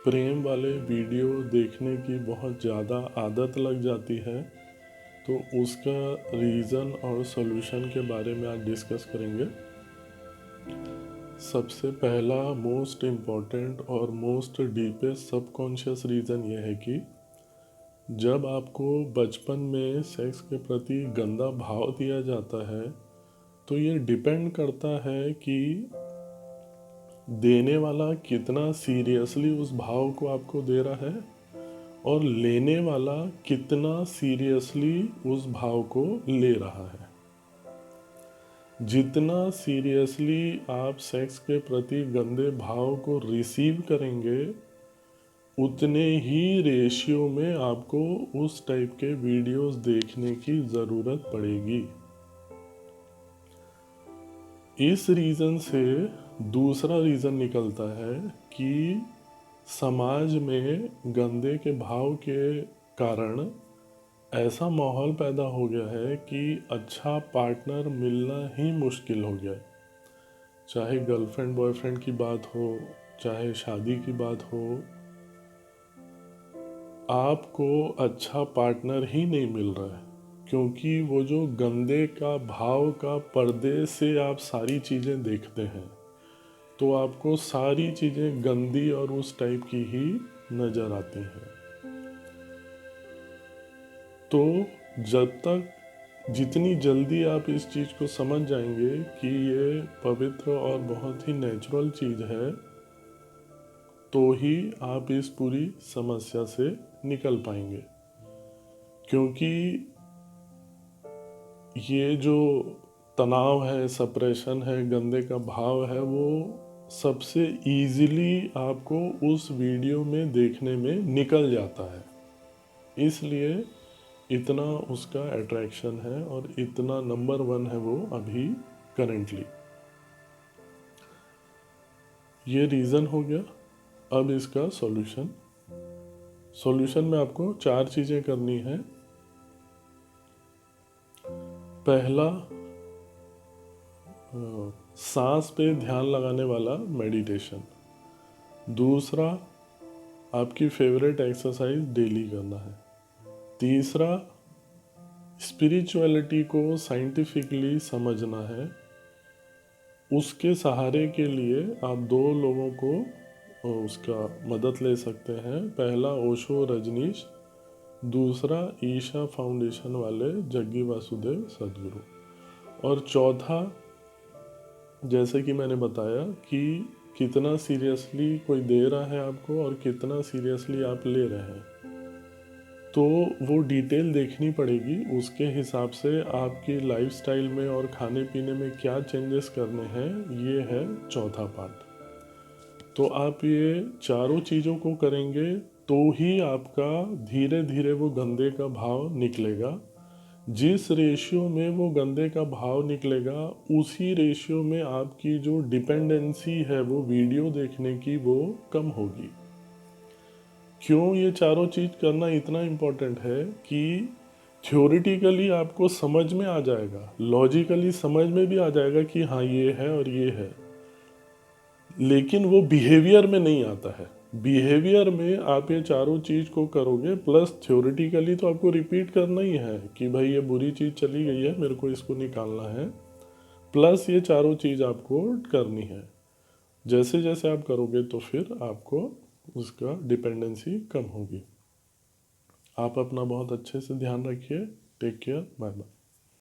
प्रेम वाले वीडियो देखने की बहुत ज़्यादा आदत लग जाती है, तो उसका रीज़न और सॉल्यूशन के बारे में आज डिस्कस करेंगे। सबसे पहला मोस्ट इम्पॉर्टेंट और मोस्ट डीपेस्ट सबकॉन्शियस रीज़न ये है कि जब आपको बचपन में सेक्स के प्रति गंदा भाव दिया जाता है, तो ये डिपेंड करता है कि देने वाला कितना सीरियसली उस भाव को आपको दे रहा है और लेने वाला कितना सीरियसली उस भाव को ले रहा है। जितना सीरियसली आप सेक्स के प्रति गंदे भाव को रिसीव करेंगे, उतने ही रेशियो में आपको उस टाइप के वीडियोस देखने की ज़रूरत पड़ेगी। इस रीज़न से दूसरा रीज़न निकलता है कि समाज में गंदे के भाव के कारण ऐसा माहौल पैदा हो गया है कि अच्छा पार्टनर मिलना ही मुश्किल हो गया है। चाहे गर्लफ्रेंड बॉयफ्रेंड की बात हो, चाहे शादी की बात हो, आपको अच्छा पार्टनर ही नहीं मिल रहा है, क्योंकि वो जो गंदे का भाव का पर्दे से आप सारी चीज़ें देखते हैं, तो आपको सारी चीज़ें गंदी और उस टाइप की ही नज़र आती हैं। तो जब तक जितनी जल्दी आप इस चीज़ को समझ जाएंगे कि ये पवित्र और बहुत ही नेचुरल चीज़ है, तो ही आप इस पूरी समस्या से निकल पाएंगे। क्योंकि ये जो तनाव है, सप्रेशन है, गंदे का भाव है, वो सबसे इजीली आपको उस वीडियो में देखने में निकल जाता है। इसलिए इतना उसका अट्रैक्शन है और इतना नंबर 1 है वो अभी करेंटली। ये रीज़न हो गया। अब इसका सॉल्यूशन में आपको 4 चीज़ें करनी है। पहला, सांस पे ध्यान लगाने वाला मेडिटेशन। दूसरा, आपकी फेवरेट एक्सरसाइज डेली करना है। तीसरा, स्पिरिचुअलिटी को साइंटिफिकली समझना है। उसके सहारे के लिए आप 2 लोगों को उसका मदद ले सकते हैं। पहला ओशो रजनीश, दूसरा ईशा फाउंडेशन वाले जग्गी वासुदेव सदगुरु। और चौथा, जैसे कि मैंने बताया कि कितना सीरियसली कोई दे रहा है आपको और कितना सीरियसली आप ले रहे हैं, तो वो डिटेल देखनी पड़ेगी। उसके हिसाब से आपकी लाइफस्टाइल में और खाने पीने में क्या चेंजेस करने हैं, ये है चौथा पार्ट। तो आप ये चारों चीज़ों को करेंगे तो ही आपका धीरे धीरे वो गंदे का भाव निकलेगा। जिस रेशियो में वो गंदे का भाव निकलेगा, उसी रेशियो में आपकी जो डिपेंडेंसी है वो वीडियो देखने की, वो कम होगी। क्यों ये चारों चीज़ करना इतना इम्पोर्टेंट है कि थ्योरेटिकली आपको समझ में आ जाएगा, लॉजिकली समझ में भी आ जाएगा कि हाँ ये है और ये है, लेकिन वो बिहेवियर में नहीं आता है। बिहेवियर में आप ये चारों चीज़ को करोगे, प्लस थ्योरेटिकली तो आपको रिपीट करना ही है कि भाई ये बुरी चीज़ चली गई है, मेरे को इसको निकालना है, प्लस ये चारों चीज़ आपको करनी है। जैसे जैसे आप करोगे तो फिर आपको उसका डिपेंडेंसी कम होगी। आप अपना बहुत अच्छे से ध्यान रखिए। Take care, bye bye.